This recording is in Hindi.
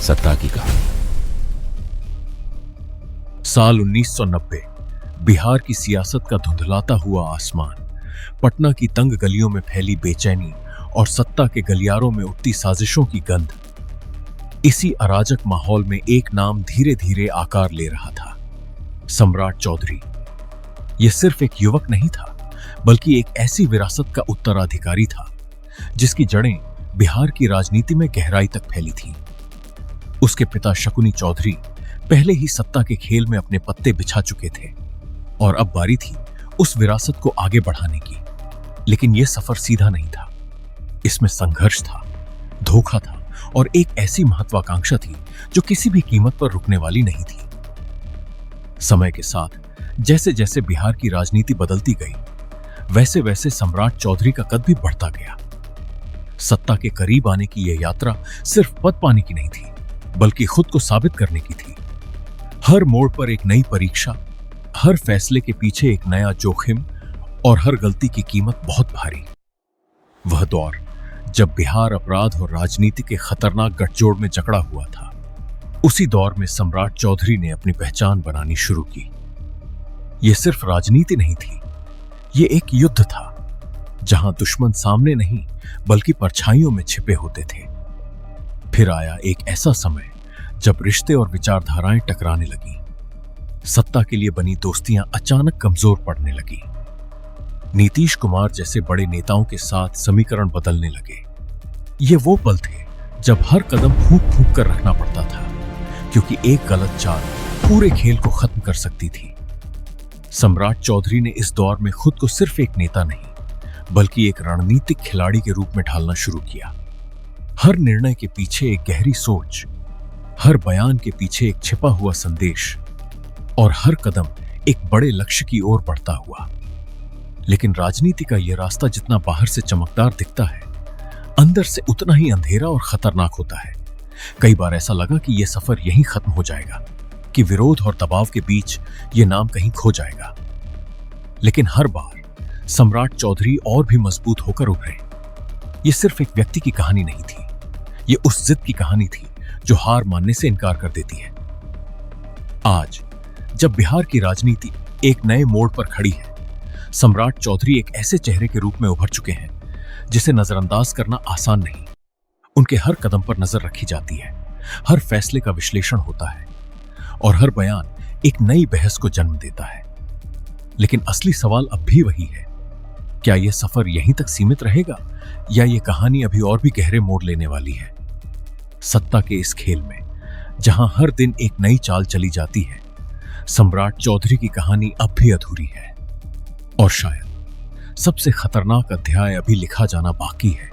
सत्ता की कहानी। साल 1990। बिहार की सियासत का धुंधलाता हुआ आसमान, पटना की तंग गलियों में फैली बेचैनी और सत्ता के गलियारों में उठती साजिशों की गंध। इसी अराजक माहौल में एक नाम धीरे धीरे आकार ले रहा था, सम्राट चौधरी। यह सिर्फ एक युवक नहीं था, बल्कि एक ऐसी विरासत का उत्तराधिकारी था जिसकी जड़ें बिहार की राजनीति में गहराई तक फैली थीं। उसके पिता शकुनी चौधरी पहले ही सत्ता के खेल में अपने पत्ते बिछा चुके थे और अब बारी थी उस विरासत को आगे बढ़ाने की। लेकिन यह सफर सीधा नहीं था। इसमें संघर्ष था, धोखा था और एक ऐसी महत्वाकांक्षा थी जो किसी भी कीमत पर रुकने वाली नहीं थी। समय के साथ जैसे जैसे बिहार की राजनीति बदलती गई, वैसे वैसे सम्राट चौधरी का कद भी बढ़ता गया। सत्ता के करीब आने की यह यात्रा सिर्फ पद पाने की नहीं थी, बल्कि खुद को साबित करने की थी। हर मोड़ पर एक नई परीक्षा, हर फैसले के पीछे एक नया जोखिम और हर गलती की कीमत बहुत भारी। वह दौर जब बिहार अपराध और राजनीति के खतरनाक गठजोड़ में जकड़ा हुआ था, उसी दौर में सम्राट चौधरी ने अपनी पहचान बनानी शुरू की। यह सिर्फ राजनीति नहीं थी, यह एक युद्ध था जहां दुश्मन सामने नहीं बल्कि परछाइयों में छिपे होते थे। फिर आया एक ऐसा समय जब रिश्ते और विचारधाराएं टकराने लगी। सत्ता के लिए बनी दोस्तियां अचानक कमजोर पड़ने लगी। नीतीश कुमार जैसे बड़े नेताओं के साथ समीकरण बदलने लगे। ये वो पल थे जब हर कदम फूंक फूंक कर रखना पड़ता था, क्योंकि एक गलत चाल पूरे खेल को खत्म कर सकती थी। सम्राट चौधरी ने इस दौर में खुद को सिर्फ एक नेता नहीं, बल्कि एक रणनीतिक खिलाड़ी के रूप में ढालना शुरू किया। हर निर्णय के पीछे एक गहरी सोच, हर बयान के पीछे एक छिपा हुआ संदेश और हर कदम एक बड़े लक्ष्य की ओर बढ़ता हुआ। लेकिन राजनीति का यह रास्ता जितना बाहर से चमकदार दिखता है, अंदर से उतना ही अंधेरा और खतरनाक होता है। कई बार ऐसा लगा कि यह सफर यहीं खत्म हो जाएगा, कि विरोध और दबाव के बीच यह नाम कहीं खो जाएगा। लेकिन हर बार सम्राट चौधरी और भी मजबूत होकर उभरे। यह सिर्फ एक व्यक्ति की कहानी नहीं थी, यह उस जिद की कहानी थी जो हार मानने से इनकार कर देती है। आज जब बिहार की राजनीति एक नए मोड़ पर खड़ी है, सम्राट चौधरी एक ऐसे चेहरे के रूप में उभर चुके हैं जिसे नजरअंदाज करना आसान नहीं। उनके हर कदम पर नजर रखी जाती है, हर फैसले का विश्लेषण होता है और हर बयान एक नई बहस को जन्म देता है। लेकिन असली सवाल अब भी वही है, क्या यह सफर यहीं तक सीमित रहेगा या यह कहानी अभी और भी गहरे मोड़ लेने वाली है? सत्ता के इस खेल में जहां हर दिन एक नई चाल चली जाती है, सम्राट चौधरी की कहानी अब भी अधूरी है और शायद सबसे खतरनाक अध्याय अभी लिखा जाना बाकी है।